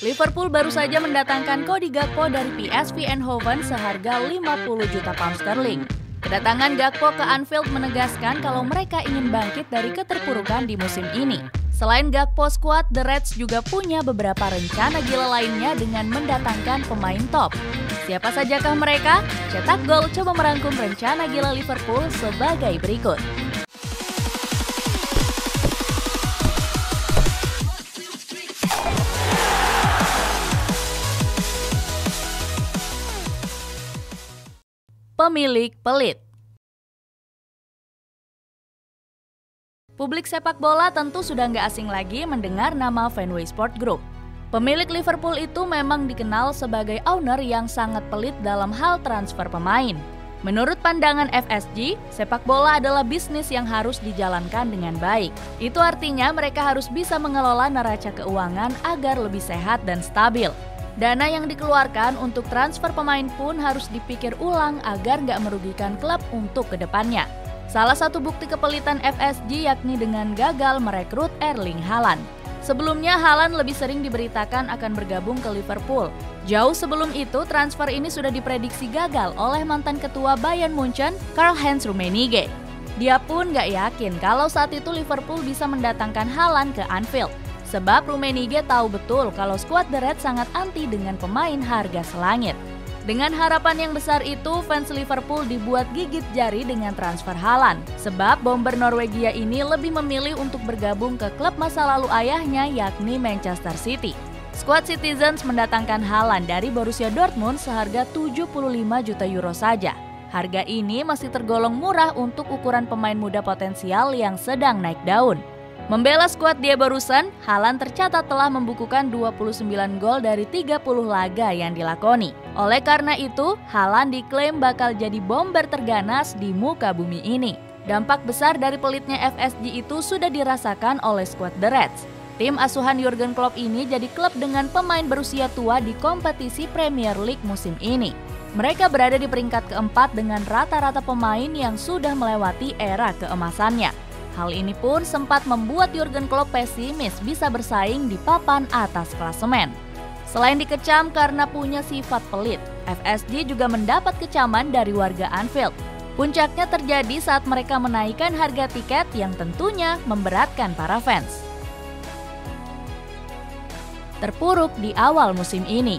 Liverpool baru saja mendatangkan Cody Gakpo dari PSV Eindhoven seharga 50 juta pound sterling. Kedatangan Gakpo ke Anfield menegaskan kalau mereka ingin bangkit dari keterpurukan di musim ini. Selain Gakpo squad, The Reds juga punya beberapa rencana gila lainnya dengan mendatangkan pemain top. Siapa sajakah mereka? Cetak Gol coba merangkum rencana gila Liverpool sebagai berikut. Pemilik pelit. Publik sepak bola tentu sudah nggak asing lagi mendengar nama Fenway Sport Group. Pemilik Liverpool itu memang dikenal sebagai owner yang sangat pelit dalam hal transfer pemain. Menurut pandangan FSG, sepak bola adalah bisnis yang harus dijalankan dengan baik. Itu artinya mereka harus bisa mengelola neraca keuangan agar lebih sehat dan stabil. Dana yang dikeluarkan untuk transfer pemain pun harus dipikir ulang agar nggak merugikan klub untuk kedepannya. Salah satu bukti kepelitan FSG yakni dengan gagal merekrut Erling Haaland. Sebelumnya Haaland lebih sering diberitakan akan bergabung ke Liverpool. Jauh sebelum itu transfer ini sudah diprediksi gagal oleh mantan ketua Bayern Munchen, Karl-Heinz Rummenigge. Dia pun nggak yakin kalau saat itu Liverpool bisa mendatangkan Haaland ke Anfield. Sebab Rummenigge tahu betul kalau skuad The Reds sangat anti dengan pemain harga selangit. Dengan harapan yang besar itu, fans Liverpool dibuat gigit jari dengan transfer Haaland. Sebab bomber Norwegia ini lebih memilih untuk bergabung ke klub masa lalu ayahnya yakni Manchester City. Skuad Citizens mendatangkan Haaland dari Borussia Dortmund seharga 75 juta euro saja. Harga ini masih tergolong murah untuk ukuran pemain muda potensial yang sedang naik daun. Membela skuad Die Borussen, Haaland tercatat telah membukukan 29 gol dari 30 laga yang dilakoni. Oleh karena itu, Haaland diklaim bakal jadi bomber terganas di muka bumi ini. Dampak besar dari pelitnya FSG itu sudah dirasakan oleh skuad The Reds. Tim asuhan Jurgen Klopp ini jadi klub dengan pemain berusia tua di kompetisi Premier League musim ini. Mereka berada di peringkat keempat dengan rata-rata pemain yang sudah melewati era keemasannya. Hal ini pun sempat membuat Jurgen Klopp pesimis bisa bersaing di papan atas klasemen. Selain dikecam karena punya sifat pelit, FSG juga mendapat kecaman dari warga Anfield. Puncaknya terjadi saat mereka menaikkan harga tiket yang tentunya memberatkan para fans. Terpuruk di awal musim ini.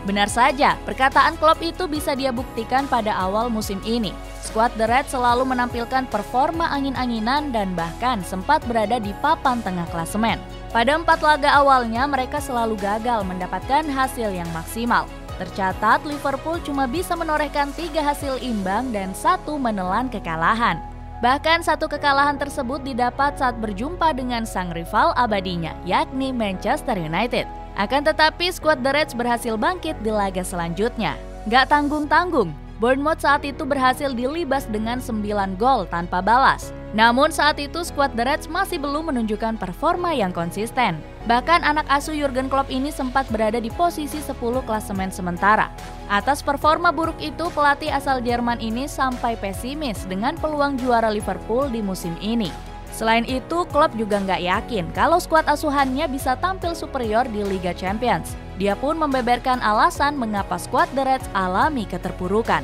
Benar saja, perkataan Klopp itu bisa dia buktikan pada awal musim ini. Skuad The Reds selalu menampilkan performa angin-anginan dan bahkan sempat berada di papan tengah klasemen. Pada 4 laga awalnya mereka selalu gagal mendapatkan hasil yang maksimal. Tercatat Liverpool cuma bisa menorehkan 3 hasil imbang dan 1 menelan kekalahan. Bahkan 1 kekalahan tersebut didapat saat berjumpa dengan sang rival abadinya, yakni Manchester United. Akan tetapi skuad The Reds berhasil bangkit di laga selanjutnya. Gak tanggung-tanggung, Bournemouth saat itu berhasil dilibas dengan 9 gol tanpa balas. Namun saat itu skuad The Reds masih belum menunjukkan performa yang konsisten. Bahkan anak asuh Jurgen Klopp ini sempat berada di posisi 10 klasemen sementara. Atas performa buruk itu, pelatih asal Jerman ini sampai pesimis dengan peluang juara Liverpool di musim ini. Selain itu, Klopp juga nggak yakin kalau skuad asuhannya bisa tampil superior di Liga Champions. Dia pun membeberkan alasan mengapa skuad The Reds alami keterpurukan.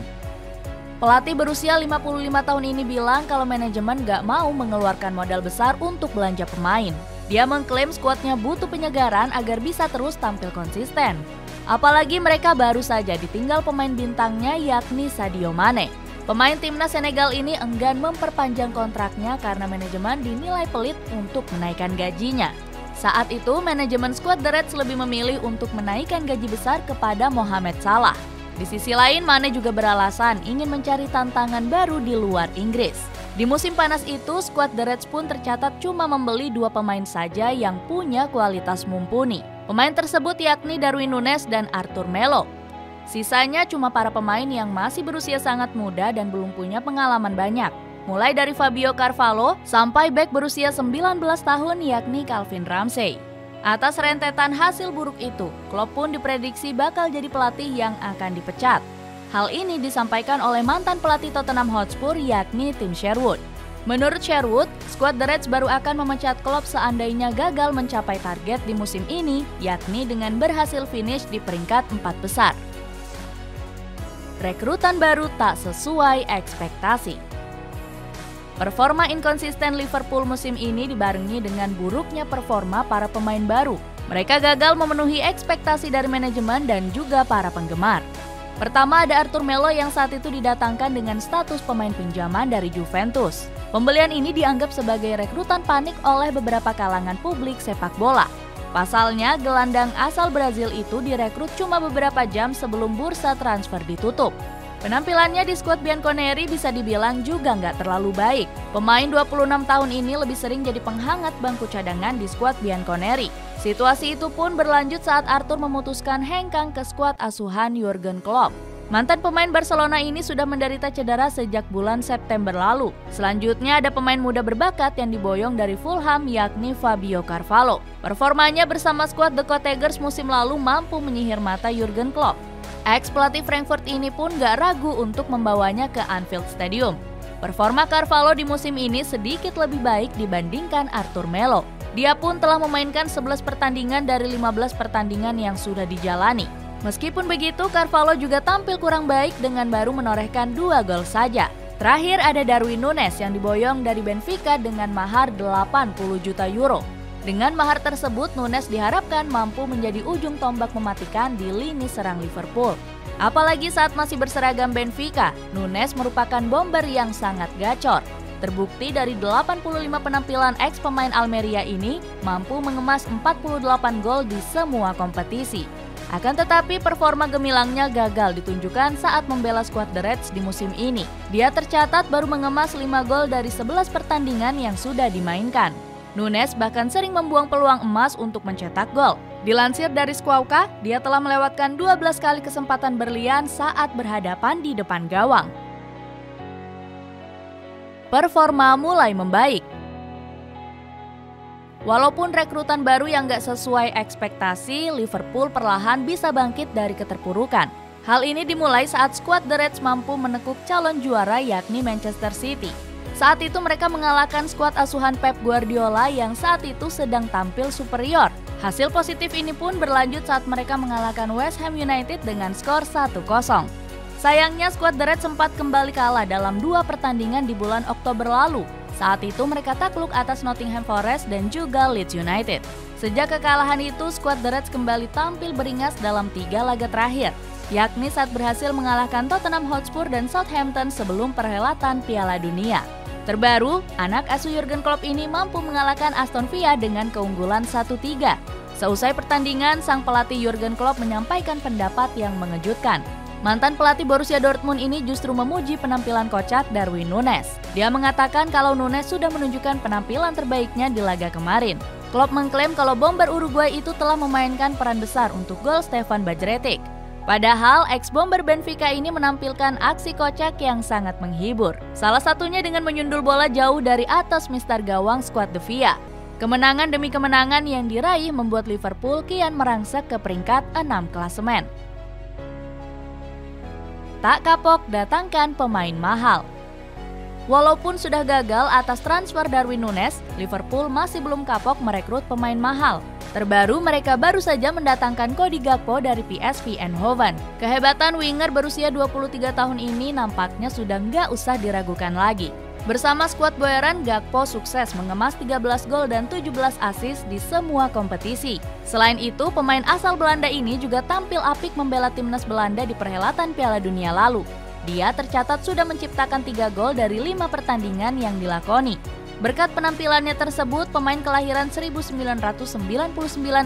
Pelatih berusia 55 tahun ini bilang kalau manajemen nggak mau mengeluarkan modal besar untuk belanja pemain. Dia mengklaim skuadnya butuh penyegaran agar bisa terus tampil konsisten. Apalagi mereka baru saja ditinggal pemain bintangnya yakni Sadio Mane. Pemain timnas Senegal ini enggan memperpanjang kontraknya karena manajemen dinilai pelit untuk menaikkan gajinya. Saat itu, manajemen skuad The Reds lebih memilih untuk menaikkan gaji besar kepada Mohamed Salah. Di sisi lain, Mane juga beralasan ingin mencari tantangan baru di luar Inggris. Di musim panas itu, skuad The Reds pun tercatat cuma membeli 2 pemain saja yang punya kualitas mumpuni. Pemain tersebut yakni Darwin Núñez dan Arthur Melo. Sisanya cuma para pemain yang masih berusia sangat muda dan belum punya pengalaman banyak. Mulai dari Fabio Carvalho sampai bek berusia 19 tahun yakni Calvin Ramsey. Atas rentetan hasil buruk itu, Klopp pun diprediksi bakal jadi pelatih yang akan dipecat. Hal ini disampaikan oleh mantan pelatih Tottenham Hotspur yakni Tim Sherwood. Menurut Sherwood, skuad The Reds baru akan memecat Klopp seandainya gagal mencapai target di musim ini, yakni dengan berhasil finish di peringkat 4 besar. Rekrutan baru tak sesuai ekspektasi. Performa inkonsisten Liverpool musim ini dibarengi dengan buruknya performa para pemain baru. Mereka gagal memenuhi ekspektasi dari manajemen dan juga para penggemar. Pertama ada Arthur Melo yang saat itu didatangkan dengan status pemain pinjaman dari Juventus. Pembelian ini dianggap sebagai rekrutan panik oleh beberapa kalangan publik sepak bola. Pasalnya, gelandang asal Brazil itu direkrut cuma beberapa jam sebelum bursa transfer ditutup. Penampilannya di skuad Bianconeri bisa dibilang juga nggak terlalu baik. Pemain 26 tahun ini lebih sering jadi penghangat bangku cadangan di skuad Bianconeri. Situasi itu pun berlanjut saat Arthur memutuskan hengkang ke skuad asuhan Jurgen Klopp. Mantan pemain Barcelona ini sudah menderita cedera sejak bulan September lalu. Selanjutnya ada pemain muda berbakat yang diboyong dari Fulham yakni Fabio Carvalho. Performanya bersama skuad The Cottagers musim lalu mampu menyihir mata Jurgen Klopp. Ex-pelatih Frankfurt ini pun gak ragu untuk membawanya ke Anfield Stadium. Performa Carvalho di musim ini sedikit lebih baik dibandingkan Arthur Melo. Dia pun telah memainkan 11 pertandingan dari 15 pertandingan yang sudah dijalani. Meskipun begitu, Carvalho juga tampil kurang baik dengan baru menorehkan 2 gol saja. Terakhir ada Darwin Núñez yang diboyong dari Benfica dengan mahar 80 juta euro. Dengan mahar tersebut, Núñez diharapkan mampu menjadi ujung tombak mematikan di lini serang Liverpool. Apalagi saat masih berseragam Benfica, Núñez merupakan bomber yang sangat gacor. Terbukti dari 85 penampilan ex pemain Almeria ini mampu mengemas 48 gol di semua kompetisi. Akan tetapi performa gemilangnya gagal ditunjukkan saat membela skuad The Reds di musim ini. Dia tercatat baru mengemas 5 gol dari 11 pertandingan yang sudah dimainkan. Núñez bahkan sering membuang peluang emas untuk mencetak gol. Dilansir dari Squawka, dia telah melewatkan 12 kali kesempatan berlian saat berhadapan di depan gawang. Performa mulai membaik. Walaupun rekrutan baru yang gak sesuai ekspektasi, Liverpool perlahan bisa bangkit dari keterpurukan. Hal ini dimulai saat skuad The Reds mampu menekuk calon juara yakni Manchester City. Saat itu mereka mengalahkan skuad asuhan Pep Guardiola yang saat itu sedang tampil superior. Hasil positif ini pun berlanjut saat mereka mengalahkan West Ham United dengan skor 1-0. Sayangnya skuad The Reds sempat kembali kalah dalam 2 pertandingan di bulan Oktober lalu. Saat itu mereka takluk atas Nottingham Forest dan juga Leeds United. Sejak kekalahan itu, skuad The Reds kembali tampil beringas dalam 3 laga terakhir, yakni saat berhasil mengalahkan Tottenham Hotspur dan Southampton sebelum perhelatan Piala Dunia. Terbaru, anak asuh Jurgen Klopp ini mampu mengalahkan Aston Villa dengan keunggulan 1-3. Seusai pertandingan, sang pelatih Jurgen Klopp menyampaikan pendapat yang mengejutkan. Mantan pelatih Borussia Dortmund ini justru memuji penampilan kocak Darwin Núñez. Dia mengatakan kalau Núñez sudah menunjukkan penampilan terbaiknya di laga kemarin. Klopp mengklaim kalau bomber Uruguay itu telah memainkan peran besar untuk gol Stefan Bajcetic. Padahal ex-bomber Benfica ini menampilkan aksi kocak yang sangat menghibur. Salah satunya dengan menyundul bola jauh dari atas mistar gawang skuad The Villa. Kemenangan demi kemenangan yang diraih membuat Liverpool kian merangsek ke peringkat 6 klasemen. Tak kapok datangkan pemain mahal. Walaupun sudah gagal atas transfer Darwin Núñez, Liverpool masih belum kapok merekrut pemain mahal. Terbaru mereka baru saja mendatangkan Cody Gakpo dari PSV Eindhoven. Kehebatan winger berusia 23 tahun ini nampaknya sudah nggak usah diragukan lagi. Bersama skuad Boeren, Gakpo sukses mengemas 13 gol dan 17 assist di semua kompetisi. Selain itu, pemain asal Belanda ini juga tampil apik membela timnas Belanda di perhelatan Piala Dunia lalu. Dia tercatat sudah menciptakan 3 gol dari 5 pertandingan yang dilakoni. Berkat penampilannya tersebut, pemain kelahiran 1999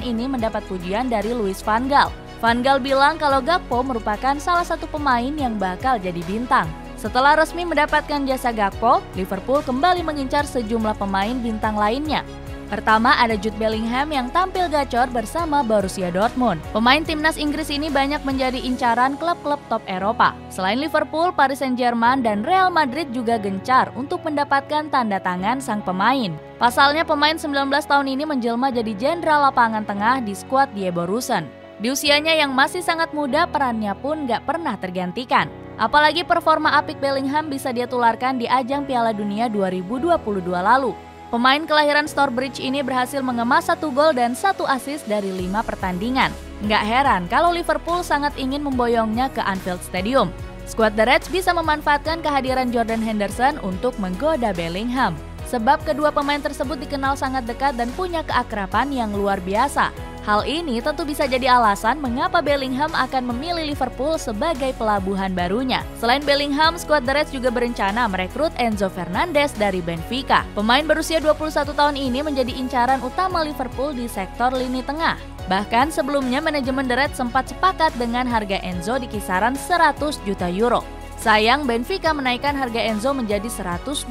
ini mendapat pujian dari Louis van Gaal. Van Gaal bilang kalau Gakpo merupakan salah satu pemain yang bakal jadi bintang. Setelah resmi mendapatkan jasa Gakpo, Liverpool kembali mengincar sejumlah pemain bintang lainnya. Pertama ada Jude Bellingham yang tampil gacor bersama Borussia Dortmund. Pemain timnas Inggris ini banyak menjadi incaran klub-klub top Eropa. Selain Liverpool, Paris Saint-Germain dan Real Madrid juga gencar untuk mendapatkan tanda tangan sang pemain. Pasalnya pemain 19 tahun ini menjelma jadi jenderal lapangan tengah di skuad Die Borussen. Di usianya yang masih sangat muda, perannya pun gak pernah tergantikan. Apalagi performa apik Bellingham bisa dia tularkan di ajang Piala Dunia 2022 lalu. Pemain kelahiran Stourbridge ini berhasil mengemas 1 gol dan 1 assist dari 5 pertandingan. Nggak heran kalau Liverpool sangat ingin memboyongnya ke Anfield Stadium. Skuad The Reds bisa memanfaatkan kehadiran Jordan Henderson untuk menggoda Bellingham. Sebab kedua pemain tersebut dikenal sangat dekat dan punya keakraban yang luar biasa. Hal ini tentu bisa jadi alasan mengapa Bellingham akan memilih Liverpool sebagai pelabuhan barunya. Selain Bellingham, skuad The Reds juga berencana merekrut Enzo Fernandez dari Benfica. Pemain berusia 21 tahun ini menjadi incaran utama Liverpool di sektor lini tengah. Bahkan sebelumnya manajemen The Reds sempat sepakat dengan harga Enzo di kisaran 100 juta euro. Sayang Benfica menaikkan harga Enzo menjadi 120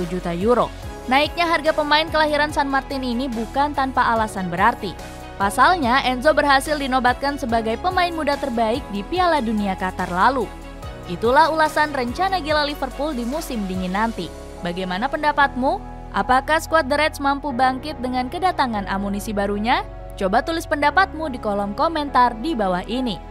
juta euro. Naiknya harga pemain kelahiran San Martin ini bukan tanpa alasan berarti. Pasalnya, Enzo berhasil dinobatkan sebagai pemain muda terbaik di Piala Dunia Qatar lalu. Itulah ulasan rencana gila Liverpool di musim dingin nanti. Bagaimana pendapatmu? Apakah skuad The Reds mampu bangkit dengan kedatangan amunisi barunya? Coba tulis pendapatmu di kolom komentar di bawah ini.